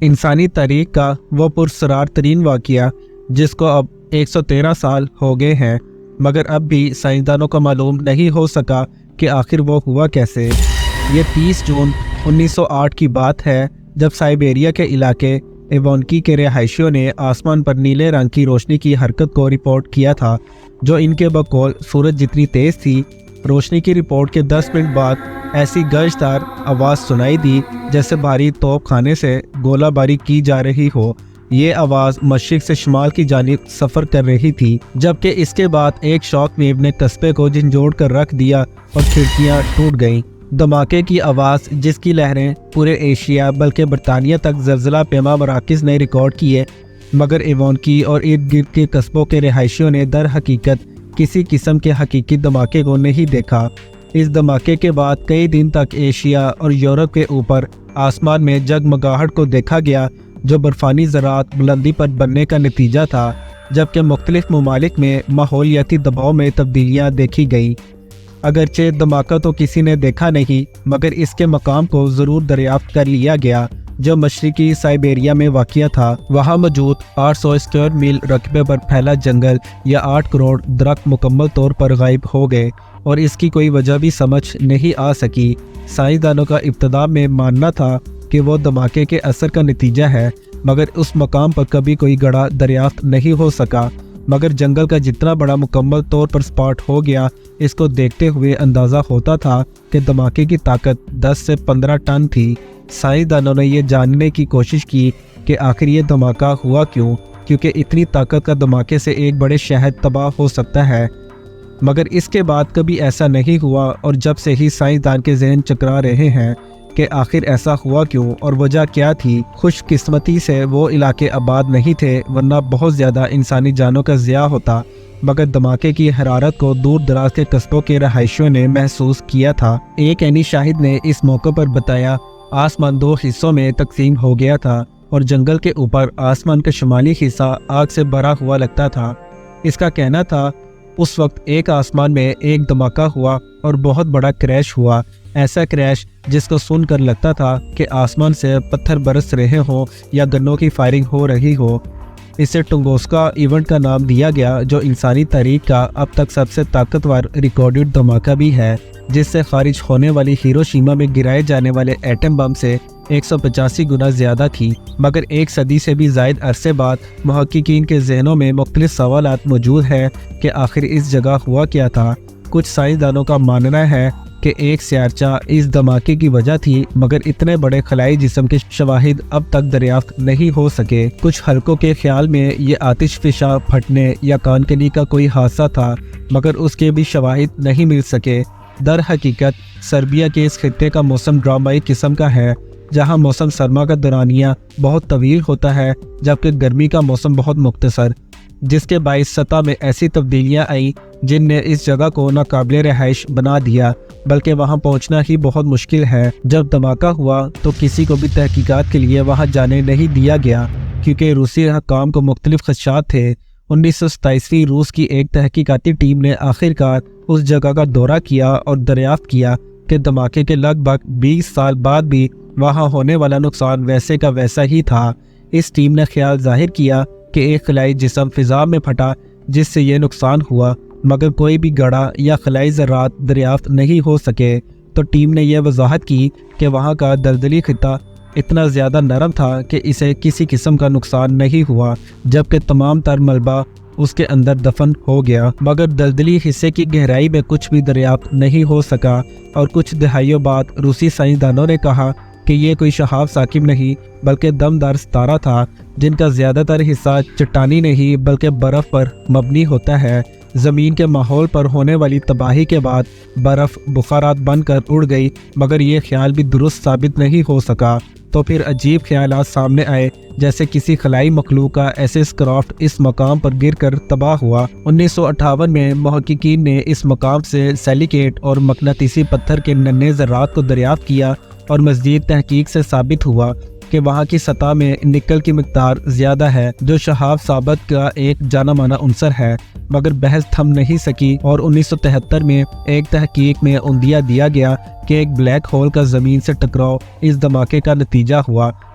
انسانی تاریخ کا وہ پرسرار ترین واقعہ جس کو اب 113 سال ہو گئے ہیں، مگر اب بھی سائنسدانوں کو معلوم نہیں ہو سکا کہ آخر وہ ہوا کیسے۔ یہ 30 جون 1908 کی بات ہے جب سائبیریا کے علاقے ایوانکی کے رہائشیوں نے آسمان پر نیلے رنگ کی روشنی کی حرکت کو رپورٹ کیا تھا جو ان کے بقول سورج جتنی تیز تھی۔ روشنی کی رپورٹ کے 10 منٹ بعد ایسی گرجدار آواز سنائی دی جیسے بھاری توپ خانے سے گولہ باری کی جا رہی ہو۔ یہ آواز مشرق سے شمال کی جانب سفر کر رہی تھی، جبکہ اس کے بعد ایک شاک ویو نے قصبے کو جھنجھوڑ کر رکھ دیا اور کھڑکیاں ٹوٹ گئیں۔ دھماکے کی آواز جس کی لہریں پورے ایشیا بلکہ برطانیہ تک زلزلہ پیما مراکز نے ریکارڈ کیے، مگر ایوانکی اور ارد گرد کے قصبوں کے رہائشیوں نے در حقیقت کسی قسم کے حقیقی دھماکے کو نہیں دیکھا۔ اس دھماکے کے بعد کئی دن تک ایشیا اور یورپ کے اوپر آسمان میں جگمگاہٹ کو دیکھا گیا جو برفانی ذرات بلندی پر بننے کا نتیجہ تھا، جبکہ مختلف ممالک میں ماحولیاتی دباؤ میں تبدیلیاں دیکھی گئیں۔ اگرچہ دھماکہ تو کسی نے دیکھا نہیں، مگر اس کے مقام کو ضرور دریافت کر لیا گیا جو مشرقی سائبیریا میں واقع تھا۔ وہاں موجود 800 اسکوائر میل رقبے پر پھیلا جنگل یا 8 کروڑ درخت مکمل طور پر غائب ہو گئے اور اس کی کوئی وجہ بھی سمجھ نہیں آ سکی۔ سائنسدانوں کا ابتدا میں ماننا تھا کہ وہ دھماکے کے اثر کا نتیجہ ہے، مگر اس مقام پر کبھی کوئی گڑھا دریافت نہیں ہو سکا۔ مگر جنگل کا جتنا بڑا مکمل طور پر سپاٹ ہو گیا، اس کو دیکھتے ہوئے اندازہ ہوتا تھا کہ دھماکے کی طاقت 10 سے 15 ٹن تھی۔ سائنسدانوں نے یہ جاننے کی کوشش کی کہ آخر یہ دھماکہ ہوا کیوں، کیونکہ اتنی طاقت کا دھماکے سے ایک بڑے شہر تباہ ہو سکتا ہے، مگر اس کے بعد کبھی ایسا نہیں ہوا۔ اور جب سے ہی سائنسدان کے ذہن چکرا رہے ہیں کہ آخر ایسا ہوا کیوں اور وجہ کیا تھی۔ خوش قسمتی سے وہ علاقے آباد نہیں تھے، ورنہ بہت زیادہ انسانی جانوں کا ضیاع ہوتا، مگر دھماکے کی حرارت کو دور دراز کے قصبوں کے رہائشیوں نے محسوس کیا تھا۔ ایک عینی شاہد نے اس موقع پر بتایا، آسمان 2 حصوں میں تقسیم ہو گیا تھا اور جنگل کے اوپر آسمان کا شمالی حصہ آگ سے بھرا ہوا لگتا تھا۔ اس کا کہنا تھا اس وقت ایک آسمان میں ایک دھماکہ ہوا اور بہت بڑا کریش ہوا، ایسا کریش جس کو سن کر لگتا تھا کہ آسمان سے پتھر برس رہے ہوں یا گنوں کی فائرنگ ہو رہی ہو۔ اسے ٹنگوسکا ایونٹ کا نام دیا گیا جو انسانی تاریخ کا اب تک سب سے طاقتور ریکارڈڈ دھماکہ بھی ہے، جس سے خارج ہونے والی ہیروشیما میں گرائے جانے والے ایٹم بم سے 185 گنا زیادہ تھی۔ مگر ایک صدی سے بھی زائد عرصے بعد محققین کے ذہنوں میں مختلف سوالات موجود ہیں کہ آخر اس جگہ ہوا کیا تھا۔ کچھ سائنسدانوں کا ماننا ہے کہ ایک سیارچہ اس دھماکے کی وجہ تھی، مگر اتنے بڑے خلائی جسم کے شواہد اب تک دریافت نہیں ہو سکے۔ کچھ حلقوں کے خیال میں یہ آتش فشاں پھٹنے یا کانکنی کا کوئی حادثہ تھا، مگر اس کے بھی شواہد نہیں مل سکے۔ در حقیقت سربیا کے اس خطے کا موسم ڈرامائی قسم کا ہے، جہاں موسم سرما کا دورانیہ بہت طویل ہوتا ہے جبکہ گرمی کا موسم بہت مختصر، جس کے باعث سطح میں ایسی تبدیلیاں آئیں جن نے اس جگہ کو ناقابل رہائش بنا دیا، بلکہ وہاں پہنچنا ہی بہت مشکل ہے۔ جب دھماکہ ہوا تو کسی کو بھی تحقیقات کے لیے وہاں جانے نہیں دیا گیا، کیونکہ روسی حکام کو مختلف خدشات تھے۔ 1927 روس کی ایک تحقیقاتی ٹیم نے آخرکار اس جگہ کا دورہ کیا اور دریافت کیا کہ دھماکے کے لگ بھگ 20 سال بعد بھی وہاں ہونے والا نقصان ویسے کا ویسا ہی تھا۔ اس ٹیم نے خیال ظاہر کیا کہ ایک خلائی جسم فضا میں پھٹا جس سے یہ نقصان ہوا، مگر کوئی بھی گڑھا یا خلائی ذرات دریافت نہیں ہو سکے۔ تو ٹیم نے یہ وضاحت کی کہ وہاں کا دلدلی خطہ اتنا زیادہ نرم تھا کہ اسے کسی قسم کا نقصان نہیں ہوا، جبکہ تمام تر ملبہ اس کے اندر دفن ہو گیا، مگر دلدلی حصے کی گہرائی میں کچھ بھی دریافت نہیں ہو سکا۔ اور کچھ دہائیوں بعد روسی سائنسدانوں نے کہا کہ یہ کوئی شہاب ثاقب نہیں بلکہ دمدار ستارہ تھا، جن کا زیادہ تر حصہ چٹانی نہیں بلکہ برف پر مبنی ہوتا ہے۔ زمین کے ماحول پر ہونے والی تباہی کے بعد برف بخارات بن کر اڑ گئی، مگر یہ خیال بھی درست ثابت نہیں ہو سکا۔ تو پھر عجیب خیالات سامنے آئے، جیسے کسی خلائی مخلوق کا ایسس کرافٹ اس مقام پر گر کر تباہ ہوا۔ 1958 میں محققین نے اس مقام سے سیلیکیٹ اور مقناطیسی پتھر کے ننھے ذرات کو دریافت کیا اور مزید تحقیق سے ثابت ہوا کہ وہاں کی سطح میں نکل کی مقدار زیادہ ہے، جو شہاب ثابت کا ایک جانا مانا عنصر ہے، مگر بحث تھم نہیں سکی۔ اور 1973 میں ایک تحقیق میں عندیہ دیا گیا کہ ایک بلیک ہول کا زمین سے ٹکراؤ اس دھماکے کا نتیجہ ہوا۔